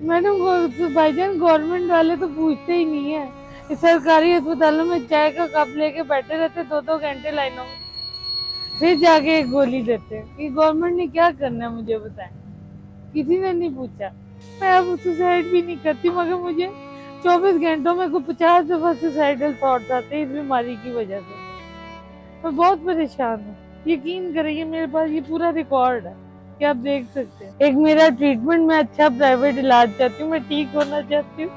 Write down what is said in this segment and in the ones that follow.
Madam भाईजान government वाले तो पूछते ही नहीं है। इस सरकारी अस्पतालों में चाय का कप लेके बैठे रहते 2-2 घंटे लाइनों में, फिर जाके एक गोली देते हैं। कि गवर्नमेंट ने क्या करना है मुझे बताएं, किसी ने नहीं पूछा। मैं अब सुसाइड भी नहीं करती, मगर मुझे 24 घंटों में को 50 दफा सुसाइडल थॉट्स आते हैं इस बीमारी की वजह से। मैं बहुत परेशान हूँ। यकीन करिए मेरे पास ये पूरा रिकॉर्ड है कि आप देख सकते हैं। एक मेरा ट्रीटमेंट में अच्छा प्राइवेट इलाज चाहती हूँ, मैं ठीक होना चाहती हूँ।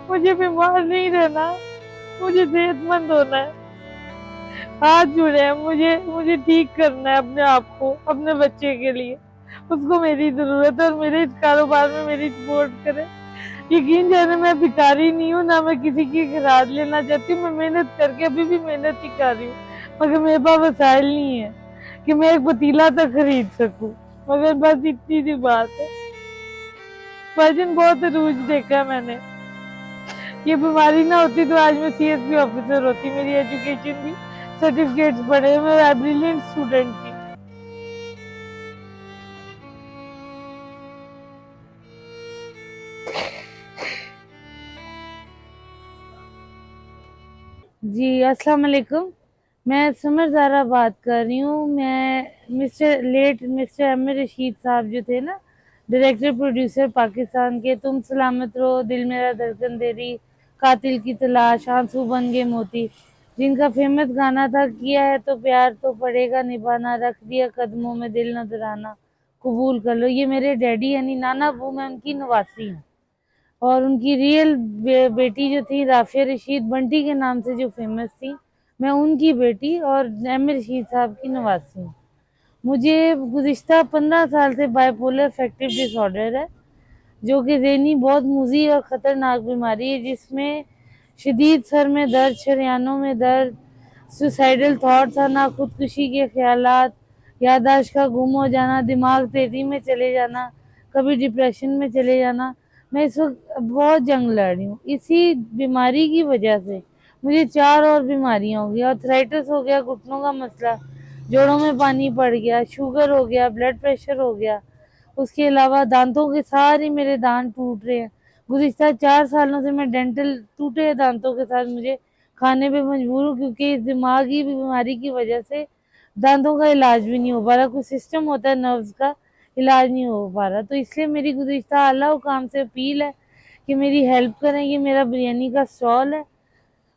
मुझे बीमार नहीं रहना, मुझे सेहतमंद होना है। हाथ जुड़े हैं, मुझे मुझे ठीक करना है अपने आप को, अपने बच्चे के लिए। उसको मेरी जरूरत है और मेरे इस कारोबार में मेरी सपोर्ट करे। यकीन जाने मैं भिखारी नहीं हूँ, ना मैं किसी की खिरात लेना चाहती हूँ। मैं मेहनत करके अभी भी मेहनत ही कर रही हूँ, मगर मेरे पास वसाइल नहीं है कि मैं एक पतीला तक खरीद सकूं। मगर बस इतनी सी बात है। वजन बहुत अरूज देखा है मैंने। ये बीमारी ना होती तो आज मैं सीएसपी ऑफिसर होती। मेरी एजुकेशन भी सर्टिफिकेट्स पढ़े, मैं ब्रिलियंट स्टूडेंट थी। जी अस्सलाम वालेकुम। मैं समर ज़ारा बात कर रही हूँ। मैं मिस्टर अमीर रशीद साहब जो थे ना, डायरेक्टर प्रोड्यूसर पाकिस्तान के तुम सलामत रहो, दिल मेरा धड़कन तेरी, कातिल की तलाश, आंसू बन गए मोती, जिनका फेमस गाना था किया है तो प्यार तो पड़ेगा निभाना, रख दिया कदमों में दिल नजराना, कबूल कर लो। ये मेरे डैडी यानी नाना अबू, मैं उनकी नवासी हूँ। और उनकी रियल बेटी जो थी राफिया रशीद, बंटी के नाम से जो फेमस थी, मैं उनकी बेटी और एम रशीद साहब की नवासी हूँ। मुझे गुज़िश्ता 15 साल से बाइपोलर अफेक्टिव डिसऑर्डर है, जो कि ज़हनी बहुत मुज़ी और ख़तरनाक बीमारी है, जिसमें शदीद सर में दर्द, शरियानों में दर्द, सुसाइडल थॉट्स आना, खुदकुशी के ख्यालात, याददाश्त का गुम हो जाना, दिमाग तेज़ी में चले जाना, कभी डिप्रेशन में चले जाना। मैं इस वक्त बहुत जंग लड़ रही हूँ। इसी बीमारी की वजह से मुझे 4 और बीमारियां हो गई। आर्थराइटिस हो गया, घुटनों का मसला, जोड़ों में पानी पड़ गया, शुगर हो गया, ब्लड प्रेशर हो गया। उसके अलावा दांतों के सारे मेरे दांत टूट रहे हैं। गुज़िश्ता 4 सालों से मैं डेंटल टूटे दांतों के साथ मुझे खाने पे मजबूर हूँ, क्योंकि इस दिमागी बीमारी की वजह से दांतों का इलाज भी नहीं हो पा रहा। कुछ सिस्टम होता है नर्व्स का, इलाज नहीं हो पा रहा। तो इसलिए मेरी गुज़िश्ता आला हुकाम से अपील है कि मेरी हेल्प करें। ये मेरा बिरयानी का स्टॉल है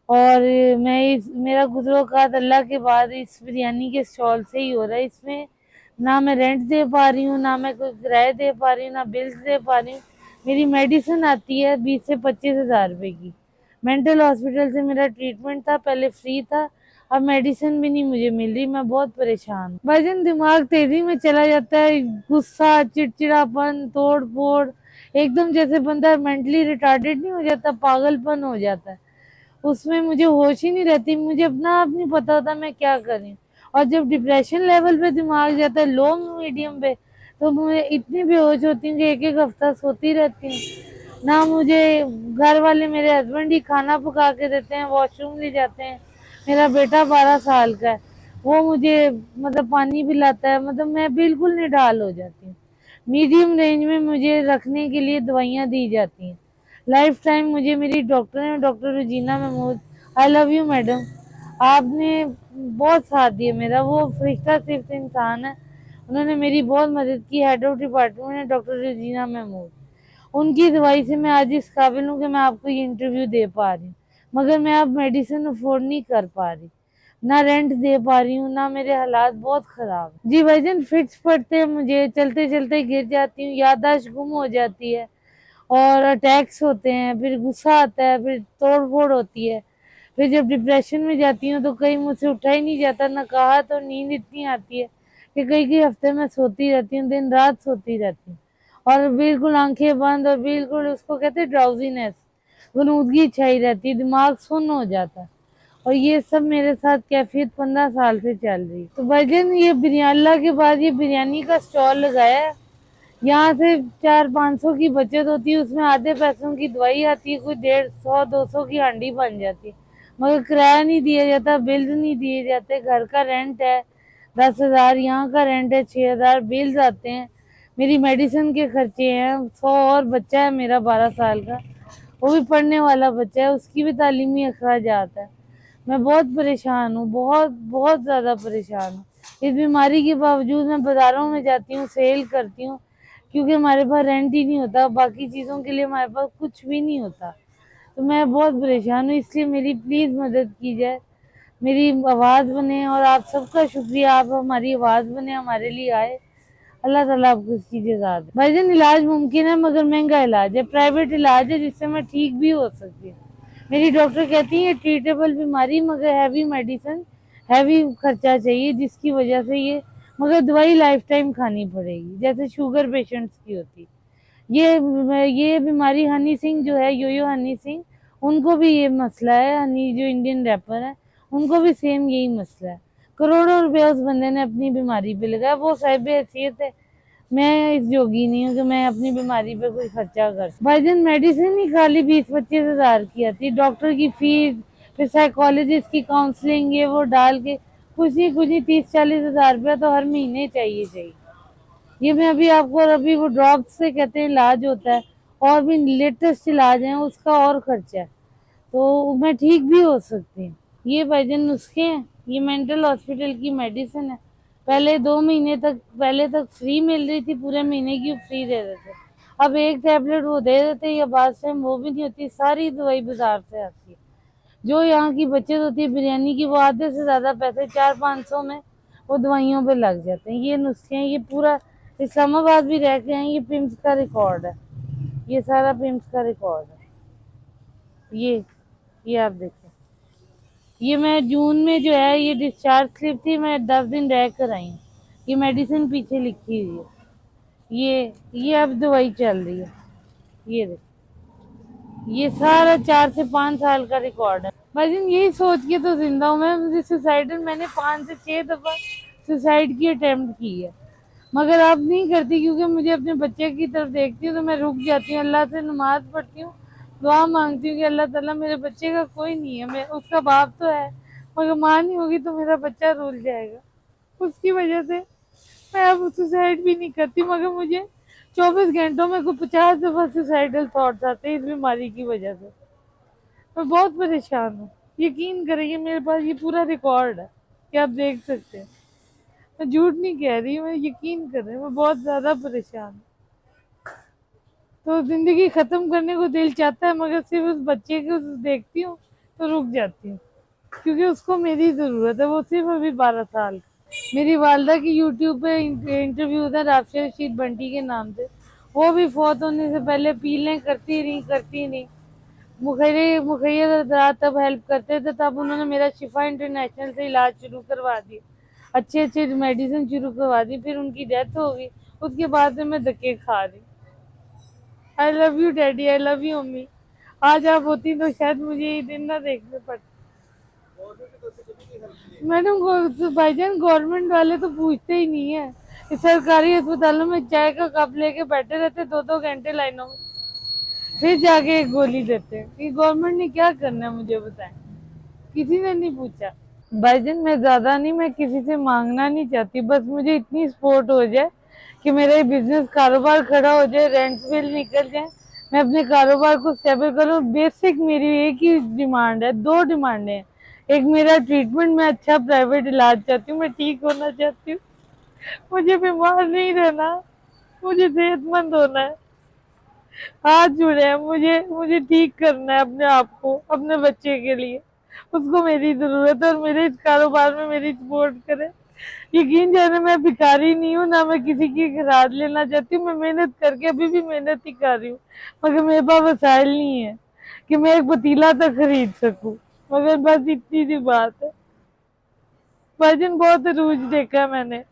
और मेरा गुज़रो-औक़ात अल्लाह के बाद इस बिरयानी के स्टॉल से ही हो रहा है। इसमें ना मैं रेंट दे पा रही हूँ, ना मैं कोई किराया दे पा रही हूँ, ना बिल्स दे पा रही हूँ। मेरी मेडिसिन आती है 20 से 25 हज़ार रुपए की। मेंटल हॉस्पिटल से मेरा ट्रीटमेंट था, पहले फ्री था, अब मेडिसिन भी नहीं मुझे मिल रही। मैं बहुत परेशान हूँ। वजन दिमाग तेजी में चला जाता है, गुस्सा, चिड़चिड़ापन, तोड़ फोड़, एकदम जैसे बंदा मेंटली रिटार्डेड नहीं हो जाता, पागलपन हो जाता है। उसमें मुझे होश ही नहीं रहती, मुझे अपना आप नहीं पता होता मैं क्या करूं। और जब डिप्रेशन लेवल पे दिमाग जाता है, लो मीडियम पे, तो मुझे इतनी बेहोश होती हूँ कि एक एक हफ्ता सोती रहती हूँ। ना मुझे घर वाले, मेरे हस्बैंड ही खाना पका के देते हैं, वॉशरूम ले जाते हैं। मेरा बेटा 12 साल का है, वो मुझे मतलब पानी पिलाता है। मतलब मैं बिल्कुल निढाल हो जाती हूँ। मीडियम रेंज में मुझे रखने के लिए दवाइयाँ दी जाती हैं। लाइफ टाइम मुझे मेरी डॉक्टर है, doctor Rujina Mahmud, I love you madam. आपने बहुत साथ दिया मेरा, वो फरिश्ता सिर्फ इंसान है। उन्होंने मेरी बहुत मदद की। हेड ऑफ डिपार्टमेंट है डॉक्टर रुजीना महमूद। उनकी दवाई से मैं आज इस काबिल हूँ कि मैं आपको ये इंटरव्यू दे पा रही हूँ। मगर मैं अब मेडिसिन अफोर्ड नहीं कर पा रही, ना रेंट दे पा रही हूँ, ना मेरे हालात बहुत खराब हैं। जी वजन फिट्स पड़ते हैं मुझे, चलते चलते गिर जाती हूँ, याददाश्त गुम हो जाती है और अटैक्स होते हैं, फिर गुस्सा आता है, फिर तोड़ फोड़ होती है। फिर जब डिप्रेशन में जाती हूँ तो कहीं मुझसे उठा ही नहीं जाता, ना कहा तो नींद इतनी आती है कि कई कई हफ्ते में सोती रहती हूँ, दिन रात सोती रहती हूँ। और बिल्कुल आंखें बंद और बिल्कुल उसको कहते हैं ड्राउजीनेस, गनूदगी छाई रहती है, दिमाग सुन्न हो जाता है। और ये सब मेरे साथ कैफियत 15 साल से चल रही। तो भाईजान ये बिरयानी के बाद ये बिरयानी का स्टॉल लगाया है। यहाँ से 400-500 की बचत होती है, उसमें आधे पैसों की दवाई आती है, कोई 150-200 की हांडी बन जाती है। मगर किराया नहीं दिया जाता, बिल्स नहीं दिए जाते। घर का रेंट है 10,000, यहाँ का रेंट है 6,000, बिल्स आते हैं। मेरी मेडिसिन के खर्चे हैं, 100 और बच्चा है मेरा 12 साल का, वो भी पढ़ने वाला बच्चा है, उसकी भी तालीमी अखराजात है। मैं बहुत परेशान हूँ, बहुत बहुत ज़्यादा परेशान हूँ। इस बीमारी के बावजूद मैं बाज़ारों में जाती हूँ, सेल करती हूँ, क्योंकि हमारे पास रेंट ही नहीं होता, बाकी चीज़ों के लिए हमारे पास कुछ भी नहीं होता। तो मैं बहुत परेशान हूँ, इसलिए मेरी प्लीज़ मदद की जाए, मेरी आवाज़ बने, और आप सबका शुक्रिया, आप हमारी आवाज़ बने, हमारे लिए आए। अल्लाह ताला आपको इसकी जज़ा दे। भाईजान इलाज मुमकिन है, मगर महंगा इलाज है, प्राइवेट इलाज है, जिससे मैं ठीक भी हो सकती हूँ। मेरी डॉक्टर कहती है ट्रीटेबल बीमारी, मगर हैवी मेडिसिन, हैवी खर्चा चाहिए, जिसकी वजह से ये, मगर दवाई लाइफ टाइम खानी पड़ेगी, जैसे शुगर पेशेंट्स की होती। ये बीमारी हनी सिंह जो है, योयो हनी सिंह, उनको भी ये मसला है। हनी जो इंडियन रैपर है, उनको भी सेम यही मसला है। करोड़ों रुपया उस बंदे ने अपनी बीमारी पे लगाया। वो साहिब हैसियत है, मैं इस जोगी नहीं हूँ कि मैं अपनी बीमारी पे कोई खर्चा कर। भाईजान मेडिसिन ही खाली 20-25 हज़ार की आती है, डॉक्टर की फीस, फिर साइकोलॉजिस्ट की काउंसलिंग, ये वो डाल के कुछ नहीं 30-40 हज़ार रुपया तो हर महीने चाहिए। ये मैं अभी आपको, अभी वो ड्रॉप्स से कहते हैं इलाज होता है, और भी लेटेस्ट इलाज है, उसका और खर्चा है, तो मैं ठीक भी हो सकती हूँ। ये भाईजान नुस्खे हैं, ये मेंटल हॉस्पिटल की मेडिसिन है। पहले 2 महीने तक, पहले तक फ्री मिल रही थी, पूरे महीने की फ्री दे देते थे। अब एक टैबलेट वो दे देते, या बाद टाइम वो भी नहीं होती, सारी दवाई बाजार से आती है। जो यहाँ की बचत होती है बिरयानी की, वो आधे से ज्यादा पैसे 400-500 में वो दवाइयों पे लग जाते हैं। ये नुस्खे हैं, ये पूरा इस्लामाबाद भी रह के हैं, ये पिम्स का रिकॉर्ड है, ये सारा पिम्स का रिकॉर्ड है। ये आप देखिए, ये मैं जून में जो है, ये डिस्चार्ज स्लिप थी, मैं 10 दिन रह कर आई हूँ। ये मेडिसिन पीछे लिखी हुई है, ये अब दवाई चल रही है। ये देखिए, ये सारा 4 से 5 साल का रिकॉर्ड है। भाईजान यही सोच के तो जिंदा हूँ मैं, मुझे सुसाइडल, मैंने 5 से 6 दफा सुसाइड की अटेम्प्ट की है, मगर अब नहीं करती, क्योंकि मुझे अपने बच्चे की तरफ देखती हूँ तो मैं रुक जाती हूँ, अल्लाह से नमाज पढ़ती हूँ, दुआ मांगती हूँ कि अल्लाह ताला, मेरे बच्चे का कोई नहीं है, मैं उसका बाप तो है, मगर माँ नहीं होगी तो मेरा बच्चा रुल जाएगा। उसकी वजह से मैं अब सुसाइड भी नहीं करती, मगर मुझे 24 घंटों में को 50 दफा सुसाइडल थॉट्स आते हैं, इस बीमारी की वजह से। मैं बहुत परेशान हूँ, यकीन करेंगे, मेरे पास ये पूरा रिकॉर्ड है कि आप देख सकते हैं, मैं झूठ नहीं कह रही, मैं यकीन कर रही हूँ, मैं बहुत ज्यादा परेशान हूँ। तो जिंदगी खत्म करने को दिल चाहता है, मगर सिर्फ उस बच्चे को देखती हूँ तो रुक जाती हूँ, क्योंकि उसको मेरी जरूरत है, वो सिर्फ अभी 12 साल का। मेरी वालदा की यूट्यूब पे इंटरव्यू था राफिया रशीद बंटी के नाम से, वो भी फौत होने से पहले पीलें करती नहीं। मुखैर रात तब हेल्प करते थे, तब उन्होंने मेरा शिफा इंटरनेशनल से इलाज शुरू करवा दिया, अच्छे मेडिसिन शुरू करवा दी, फिर उनकी डेथ हो गई। उसके बाद से मैं धक्के खा रही। आई love you daddy, I love you mummy. आज आप होती तो शायद मुझे ये दिन ना देखने पड़ते। मैडम भाईजान गवर्नमेंट वाले तो पूछते ही नहीं है, इस सरकारी अस्पतालों में चाय का कप लेके बैठे रहते 2-2 घंटे लाइनों में, फिर जाके एक गोली देते हैं। ये गवर्नमेंट ने क्या करना है मुझे बताएं, किसी ने नहीं पूछा। भाईजान मैं ज्यादा नहीं, मैं किसी से मांगना नहीं चाहती, बस मुझे इतनी सपोर्ट हो जाए कि मेरा ये बिजनेस कारोबार खड़ा हो जाए, रेंट बिल निकल जाए, मैं अपने कारोबार को स्टेबल करूँ। बेसिक मेरी एक ही डिमांड है, 2 डिमांडें हैं। एक मेरा ट्रीटमेंट, मैं अच्छा प्राइवेट इलाज चाहती हूँ, मैं ठीक होना चाहती हूँ, मुझे बीमार नहीं रहना, मुझे सेहतमंद होना है, हाथ जुड़े हैं, मुझे मुझे ठीक करना है अपने आप को, अपने बच्चे के लिए, उसको मेरी जरूरत है, और मेरे इस कारोबार में मेरी सपोर्ट करे। यकीन जाने मैं भिखारी नहीं हूँ, ना मैं किसी की खराद लेना चाहती हूँ, मैं मेहनत करके अभी भी मेहनत ही कर रही हूँ, मगर मेरे पास वसाइल नहीं है कि मैं एक पतीला तक खरीद सकूँ, मगर बस इतनी सी बात है। भाईजान बहुत रूज देखा है मैंने,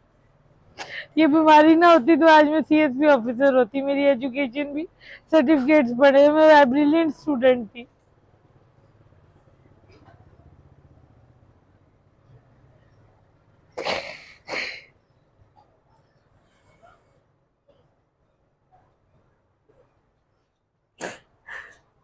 ये बीमारी ना होती तो आज मैं CSP ऑफिसर होती, मेरी एजुकेशन भी सर्टिफिकेट्स पढ़े, मैं ब्रिलियंट स्टूडेंट थी।